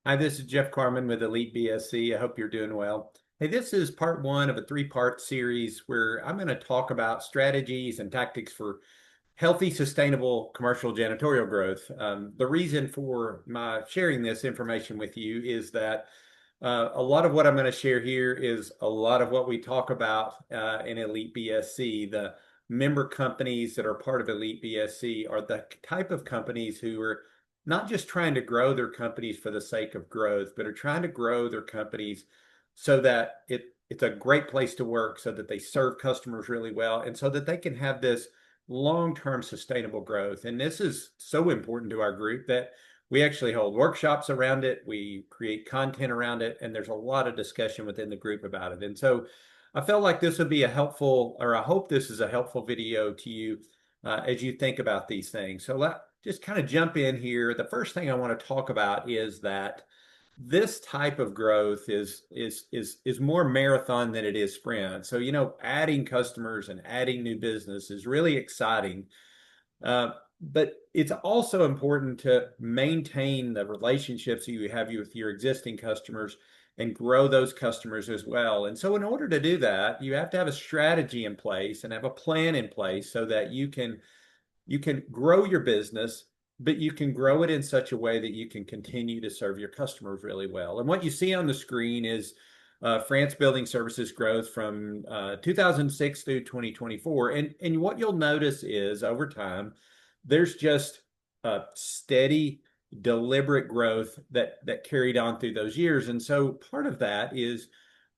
Hi, this is Jeff Carmen with Elite BSC. I hope you're doing well. Hey, this is part one of a three-part series where I'm going to talk about strategies and tactics for healthy, sustainable commercial janitorial growth. The reason for my sharing this information with you is that a lot of what I'm going to share here is a lot of what we talk about in Elite BSC. The member companies that are part of Elite BSC are the type of companies who are not just trying to grow their companies for the sake of growth, but are trying to grow their companies so that it's a great place to work, so that they serve customers really well, and so that they can have this long-term sustainable growth. And this is so important to our group that we actually hold workshops around it. We create content around it, and there's a lot of discussion within the group about it. And so I felt like this would be a helpful, or I hope this is a helpful video to you as you think about these things. So let just kind of jump in here. The first thing I want to talk about is that this type of growth is more marathon than it is sprint. So, adding customers and adding new business is really exciting. But it's also important to maintain the relationships you have with your existing customers and grow those customers as well. And so, in order to do that, you have to have a strategy in place and have a plan in place so that you can grow your business, but you can grow it in such a way that you can continue to serve your customers really well. And what you see on the screen is France Building Services growth from 2006 through 2024. And what you'll notice is over time, there's just a steady, deliberate growth that carried on through those years. And so part of that is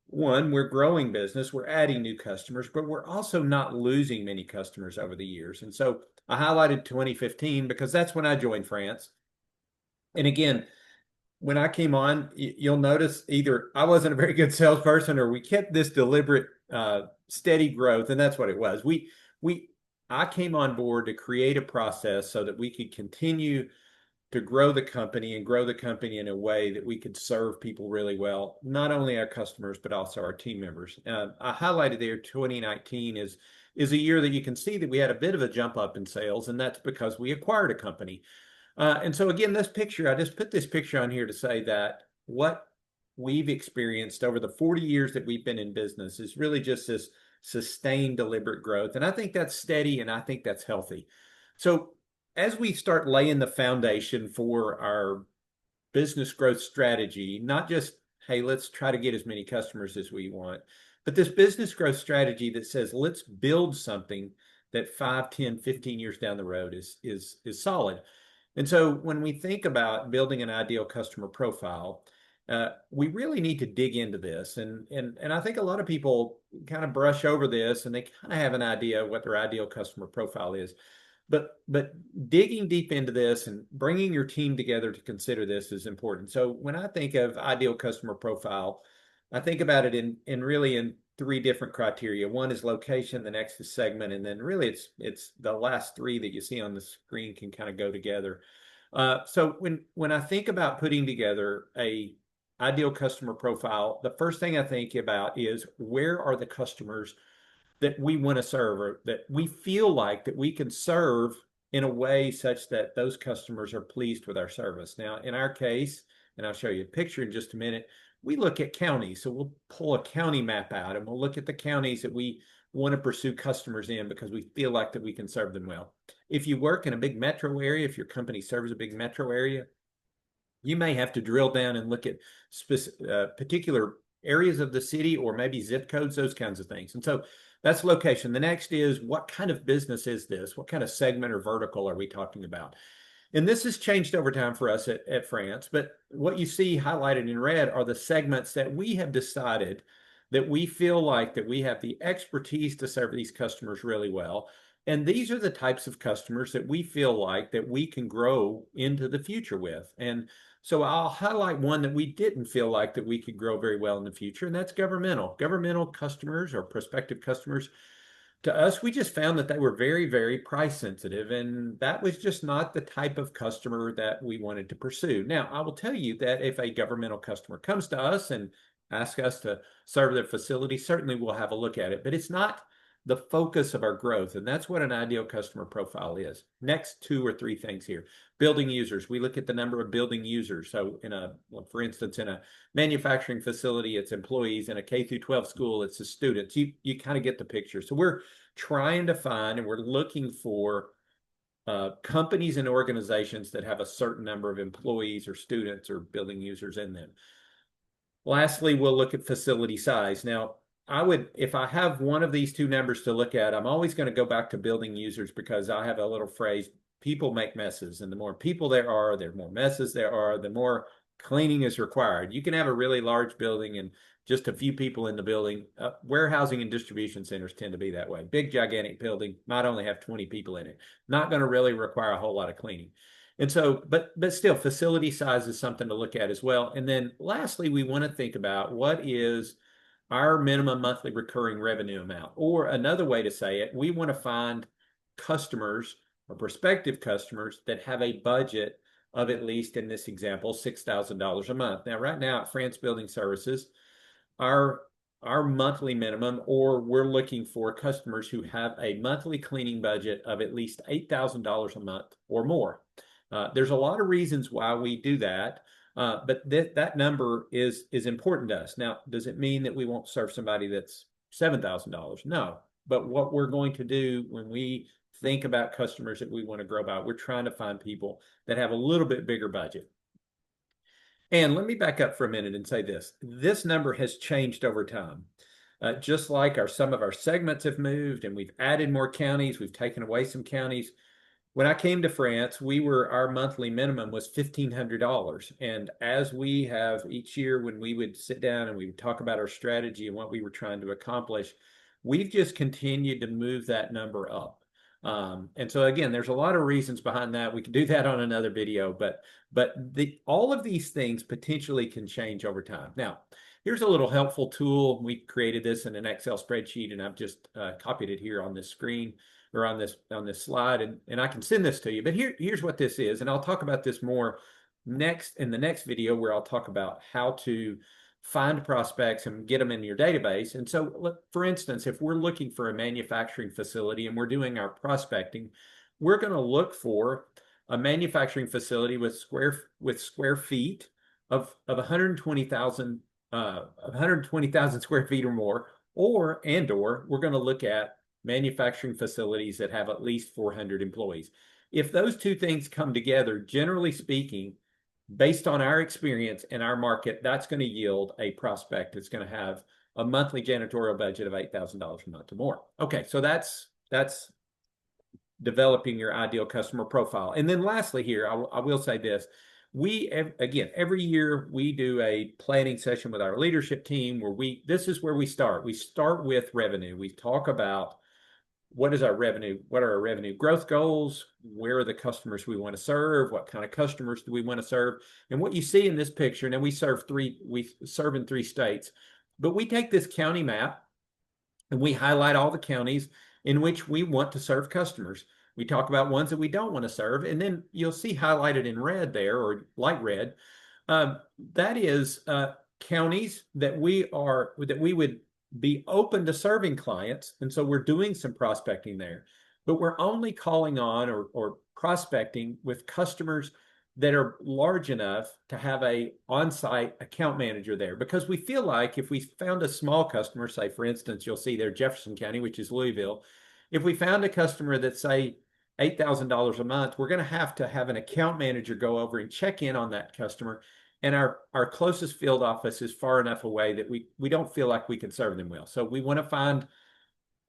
one, we're growing business, we're adding new customers, but we're also not losing many customers over the years. And so I highlighted 2015 because that's when I joined France. And again, when I came on, you'll notice either I wasn't a very good salesperson or we kept this deliberate, steady growth, and that's what it was. We I came on board to create a process so that we could continue to grow the company and grow the company in a way that we could serve people really well, not only our customers, but also our team members. I highlighted there 2019 is a year that you can see that we had a bit of a jump up in sales, and that's because we acquired a company. And so again, this picture, I just put this picture on here to say that what we've experienced over the 40 years that we've been in business is really just this sustained, deliberate growth. And I think that's steady and I think that's healthy. So as we start laying the foundation for our business growth strategy, not just, hey, let's try to get as many customers as we want, but this business growth strategy that says, let's build something that 5, 10, 15 years down the road is solid. And so when we think about building an ideal customer profile, we really need to dig into this. And I think a lot of people kind of brush over this and they kind of have an idea of what their ideal customer profile is. But digging deep into this and bringing your team together to consider this is important. So when I think of ideal customer profile, I think about it in really in three different criteria. One is location, the next is segment, and then really it's the last three that you see on the screen can kind of go together. So when I think about putting together a ideal customer profile, the first thing I think about is where are the customers that we want to serve or that we feel like that we can serve in a way such that those customers are pleased with our service. Now, in our case, and I'll show you a picture in just a minute, we look at counties. So we'll pull a county map out and we'll look at the counties that we want to pursue customers in because we feel like that we can serve them well. If you work in a big metro area, if your company serves a big metro area, you may have to drill down and look at particular areas of the city or maybe zip codes, those kinds of things. And so that's location. The next is what kind of business is this? What kind of segment or vertical are we talking about? And this has changed over time for us at France, but what you see highlighted in red are the segments that we have decided that we feel like that we have the expertise to serve these customers really well. And these are the types of customers that we feel like that we can grow into the future with. And so I'll highlight one that we didn't feel like that we could grow very well in the future, and that's governmental. Governmental customers or prospective customers, to us, we just found that they were very, very price sensitive, and that was just not the type of customer that we wanted to pursue. Now, I will tell you that if a governmental customer comes to us and asks us to serve their facility, certainly we'll have a look at it, but it's not the focus of our growth. And that's what an ideal customer profile is. Next two or three things here. Building users. We look at the number of building users. So for instance, in a manufacturing facility, it's employees. In a K through 12 school, it's the students. You kind of get the picture. So we're trying to find and we're looking for companies and organizations that have a certain number of employees or students or building users in them. Lastly, we'll look at facility size. Now, if I have one of these two numbers to look at, I'm always going to go back to building users because I have a little phrase, people make messes. And the more people there are, the more messes there are, the more cleaning is required. You can have a really large building and just a few people in the building. Warehousing and distribution centers tend to be that way. Big, gigantic building might only have 20 people in it. Not going to really require a whole lot of cleaning. And so, but still, facility size is something to look at as well. And then lastly, we want to think about what is our minimum monthly recurring revenue amount. Or another way to say it, we want to find customers or prospective customers that have a budget of at least, in this example, $6,000 a month. Now, right now at France Building Services, our monthly minimum, or we're looking for customers who have a monthly cleaning budget of at least $8,000 a month or more. There's a lot of reasons why we do that, but that number is important to us. Now, does it mean that we won't serve somebody that's $7,000? No, but what we're going to do when we think about customers that we want to grow by, we're trying to find people that have a little bit bigger budget. And let me back up for a minute and say this. This number has changed over time. Just like some of our segments have moved and we've added more counties, we've taken away some counties. When I came to France, our monthly minimum was $1,500. And as we have each year, when we would sit down and we would talk about our strategy and what we were trying to accomplish, we've just continued to move that number up. And so again, there's a lot of reasons behind that. We could do that on another video, but all of these things potentially can change over time. Now, here's a little helpful tool. We created this in an Excel spreadsheet, and I've just copied it here on this screen or on this slide, and I can send this to you. But here's what this is, and I'll talk about this more in the next video, where I'll talk about how to find prospects and get them in your database. And so, for instance, if we're looking for a manufacturing facility and we're doing our prospecting, we're going to look for a manufacturing facility with square feet of 120,000 square feet or more, or we're going to look at manufacturing facilities that have at least 400 employees. If those two things come together, generally speaking, based on our experience in our market, that's going to yield a prospect that's going to have a monthly janitorial budget of $8,000 a month or more. Okay, so that's developing your ideal customer profile. And then lastly here, I will say this. Again, every year we do a planning session with our leadership team this is where we start. We start with revenue. We talk about what is our revenue? What are our revenue growth goals? Where are the customers we want to serve? What kind of customers do we want to serve? And what you see in this picture, now we serve in 3 states, but we take this county map and we highlight all the counties in which we want to serve customers. We talk about ones that we don't want to serve, and then you'll see highlighted in red there, or light red, that is counties that we would be open to serving clients. And so we're doing some prospecting there, but we're only calling on or prospecting with customers that are large enough to have a on-site account manager there, because we feel like if we found a small customer, say for instance, you'll see there Jefferson County, which is Louisville, if we found a customer that say $8,000 a month, we're going to have an account manager go over and check in on that customer. And our closest field office is far enough away that we don't feel like we can serve them well. So we want to find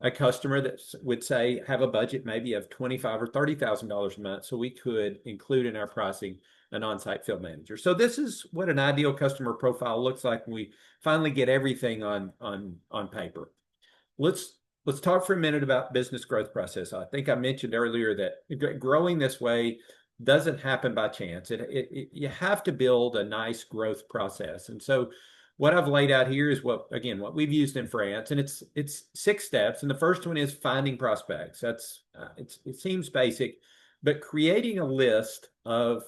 a customer that would say have a budget maybe of $25,000 or $30,000 a month, so we could include in our pricing an on-site field manager. So this is what an ideal customer profile looks like when we finally get everything on paper. Let's talk for a minute about business growth process. I think I mentioned earlier that growing this way doesn't happen by chance. You have to build a nice growth process. And so what I've laid out here is what we've used in France, and it's 6 steps. And the first one is finding prospects. It seems basic, but creating a list of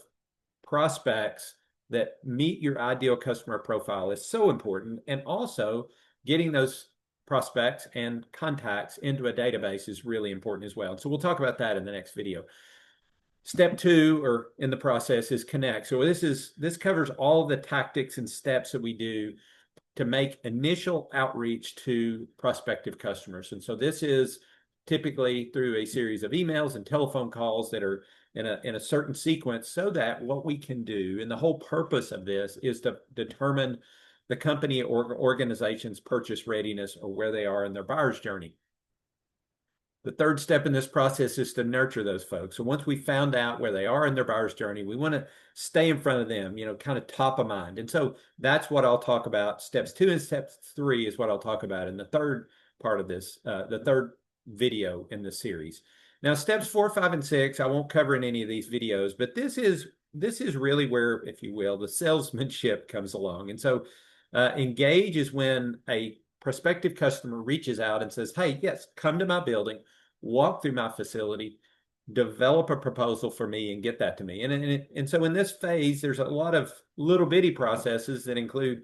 prospects that meet your ideal customer profile is so important. And also getting those prospects and contacts into a database is really important as well. So we'll talk about that in the next video. Step two, or in the process, is connect. So this covers all the tactics and steps that we do to make initial outreach to prospective customers. And so this is typically through a series of emails and telephone calls that are in a certain sequence, so that what we can do, and the whole purpose of this is to determine the company or organization's purchase readiness, or where they are in their buyer's journey. The third step in this process is to nurture those folks. So once we found out where they are in their buyer's journey, we want to stay in front of them, kind of top of mind. And so that's what I'll talk about. Steps 2 and steps 3 is what I'll talk about in the third part of this, the third video in the series. Now, steps 4, 5, and 6, I won't cover in any of these videos, but this is really where, if you will, the salesmanship comes along. And so engage is when a prospective customer reaches out and says, hey, yes, come to my building, walk through my facility, develop a proposal for me, and get that to me. And so in this phase, there's a lot of little bitty processes that include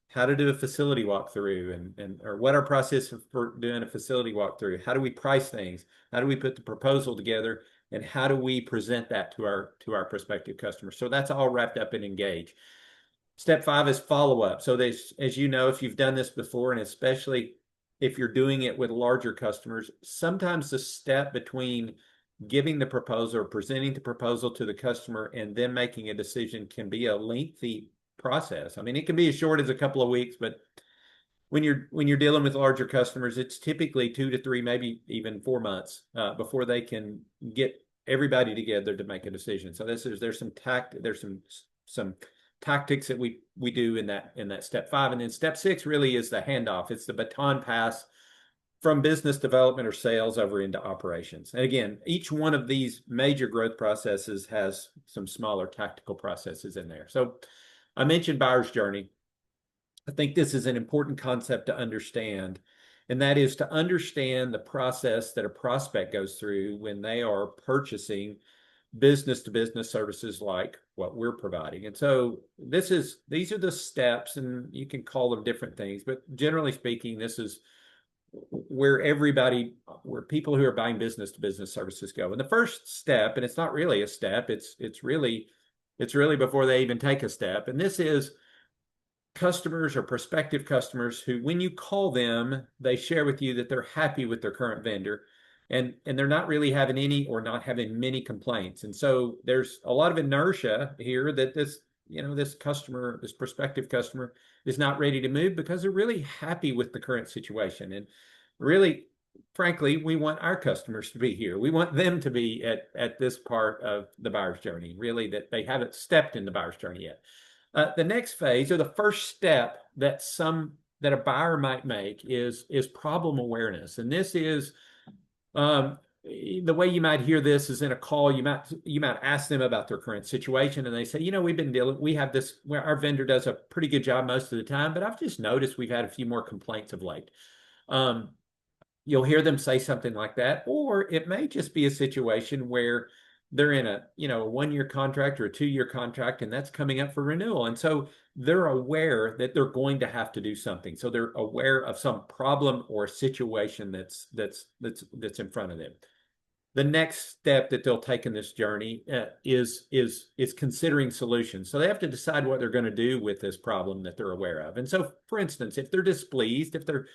how to do a facility walkthrough, or what our process for doing a facility walkthrough. How do we price things? How do we put the proposal together? And how do we present that to our prospective customers? So that's all wrapped up in engage. Step 5 is follow up. So as you know, if you've done this before, and especially if you're doing it with larger customers, sometimes the step between giving the proposal or presenting the proposal to the customer and then making a decision can be a lengthy process. I mean, it can be as short as a couple of weeks, but when you're dealing with larger customers, it's typically 2 to 3, maybe even 4 months before they can get everybody together to make a decision. So there's some tactics that we do in that step 5. And then step 6 really is the handoff. It's the baton pass from business development or sales over into operations. And again, each one of these major growth processes has some smaller tactical processes in there. So I mentioned buyer's journey. I think this is an important concept to understand, and that is to understand the process that a prospect goes through when they are purchasing business to business services like what we're providing. And so these are the steps, and you can call them different things, but generally speaking, this is where people who are buying business to business services go. And the first step, and it's not really a step, it's really before they even take a step. And this is customers or prospective customers who, when you call them, they share with you that they're happy with their current vendor, and they're not really having any or not having many complaints. And so there's a lot of inertia here that this prospective customer is not ready to move because they're really happy with the current situation. And really, frankly, we want our customers to be here. We want them to be at this part of the buyer's journey, really, that they haven't stepped in the buyer's journey yet. The next phase, or the first step that a buyer might make, is problem awareness. And this is the way you might hear this is in a call. You might ask them about their current situation, and they say, our vendor does a pretty good job most of the time, but I've just noticed we've had a few more complaints of late. You'll hear them say something like that, or it may just be a situation where they're in a 1-year contract or a 2-year contract, and that's coming up for renewal. And so they're aware that they're going to have to do something. So they're aware of some problem or situation that's in front of them. The next step that they'll take in this journey is considering solutions. So they have to decide what they're going to do with this problem that they're aware of. And so, for instance, if they're displeased, if they're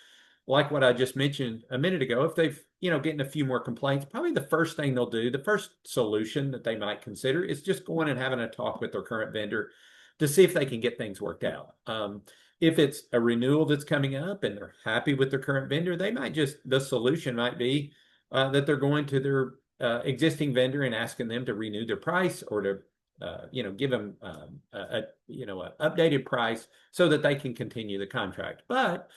like what I just mentioned a minute ago, if they've, getting a few more complaints, probably the first thing they'll do, the first solution that they might consider, is just going and having a talk with their current vendor to see if they can get things worked out. If it's a renewal that's coming up and they're happy with their current vendor, the solution might be that they're going to their existing vendor and asking them to renew their price, or to give them an updated price so that they can continue the contract. But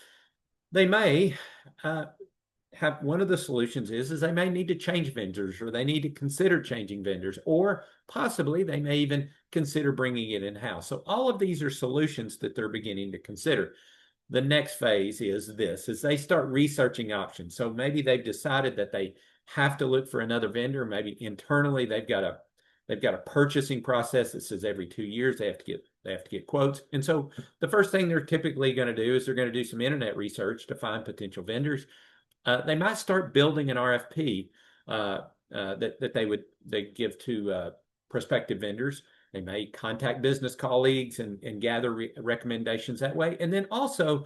they may have, one of the solutions is they may need to change vendors, or they need to consider changing vendors, or possibly they may even consider bringing it in-house. So all of these are solutions that they're beginning to consider. The next phase is they start researching options. So maybe they've decided that they have to look for another vendor. Maybe internally they've got a purchasing process that says every 2 years they have to get They have to get quotes. And so the first thing they're typically going to do is they're going to do some internet research to find potential vendors. They might start building an RFP that they give to prospective vendors. They may contact business colleagues and gather recommendations that way. And then also,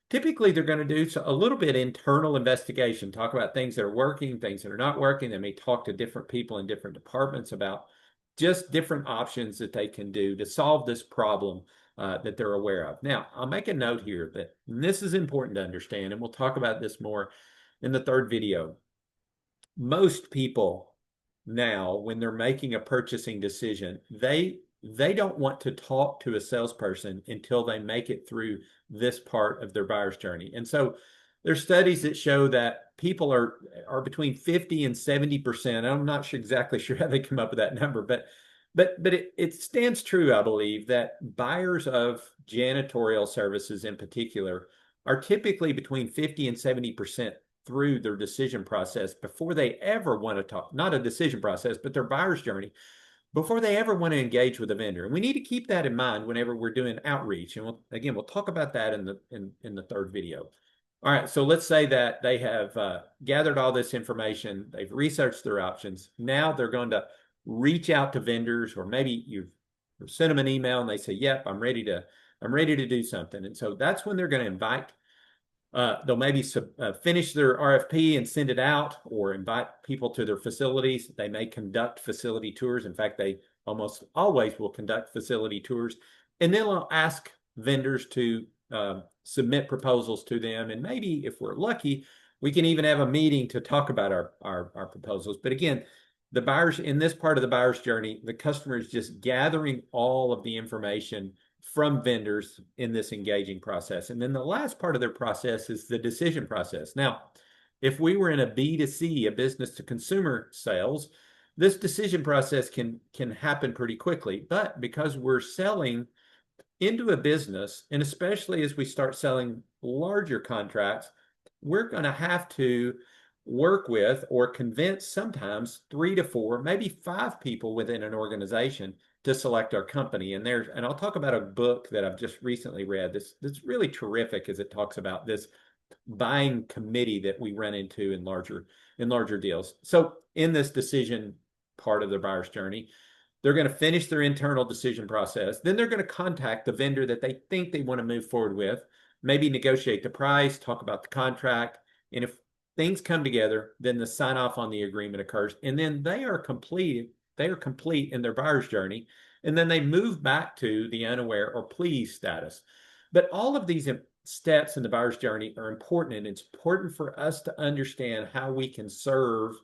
typically, they're going to do a little bit internal investigation, talk about things that are working, things that are not working. They may talk to different people in different departments about just different options that they can do to solve this problem that they're aware of. Now, I'll make a note here that this is important to understand, and we'll talk about this more in the third video. Most people now, when they're making a purchasing decision, they don't want to talk to a salesperson until they make it through this part of their buyer's journey. And so there's studies that show that people are between 50 and 70%. I'm not sure exactly sure how they come up with that number, but it stands true, I believe, that buyers of janitorial services in particular are typically between 50 and 70% through their decision process before they ever want to talk, not a decision process, but their buyer's journey, before they ever want to engage with a vendor. And we need to keep that in mind whenever we're doing outreach. And we'll talk about that in the third video. All right, so let's say that they have gathered all this information, they've researched their options. Now they're going to reach out to vendors, or maybe you've sent them an email and they say, "Yep, I'm ready to do something." And so that's when they're going to invite. They'll maybe finish their RFP and send it out, or invite people to their facilities. They may conduct facility tours. In fact, they almost always will conduct facility tours. And then they'll ask vendors to submit proposals to them. And maybe if we're lucky, we can even have a meeting to talk about our proposals. But again, the buyers in this part of the buyer's journey, the customer is just gathering all of the information from vendors in this engaging process. And then the last part of their process is the decision process. Now, if we were in a B2C, a business to consumer sales, this decision process can happen pretty quickly. But because we're selling into a business, and especially as we start selling larger contracts, we're going to have to work with or convince sometimes 3 to 4, maybe 5 people within an organization to select our company. And I'll talk about a book that I've just recently read that's really terrific, as it talks about this buying committee that we run into in larger deals. So in this decision part of the buyer's journey, they're going to finish their internal decision process. Then they're going to contact the vendor that they think they want to move forward with, maybe negotiate the price, talk about the contract. And if things come together, then the sign off on the agreement occurs. And then they are complete in their buyer's journey. And then they move back to the unaware or please status. But all of these steps in the buyer's journey are important. And it's important for us to understand how we can serve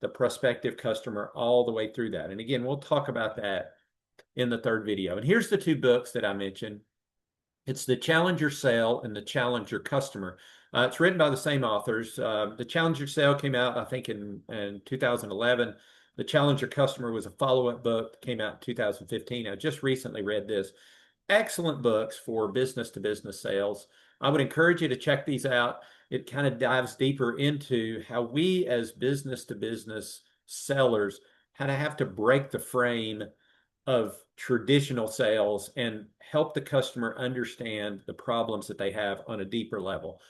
the prospective customer all the way through that. And again, we'll talk about that in the third video. And here's the 2 books that I mentioned. It's The Challenger Sale and The Challenger Customer. It's written by the same authors. The Challenger Sale came out, I think, in 2011. The Challenger Customer was a follow-up book that came out in 2015. I just recently read this. Excellent books for business-to-business sales. I would encourage you to check these out. It kind of dives deeper into how we as business-to-business sellers kind of have to break the frame of traditional sales and help the customer understand the problems that they have on a deeper level.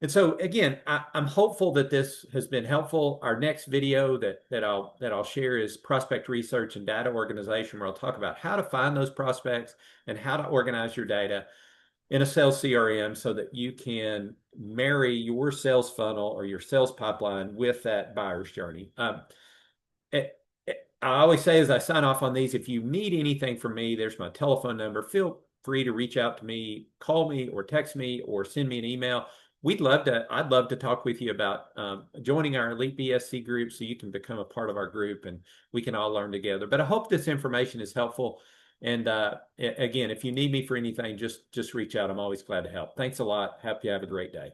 And so again, I'm hopeful that this has been helpful. Our next video that I'll share is prospect research and data organization, where I'll talk about how to find those prospects and how to organize your data in a sales CRM so that you can marry your sales funnel or your sales pipeline with that buyer's journey. I always say, as I sign off on these, if you need anything from me, there's my telephone number. Feel free to reach out to me, call me or text me or send me an email. I'd love to talk with you about joining our Elite BSC group so you can become a part of our group and we can all learn together. But I hope this information is helpful. And again, if you need me for anything, just reach out. I'm always glad to help. Thanks a lot. Hope you have a great day.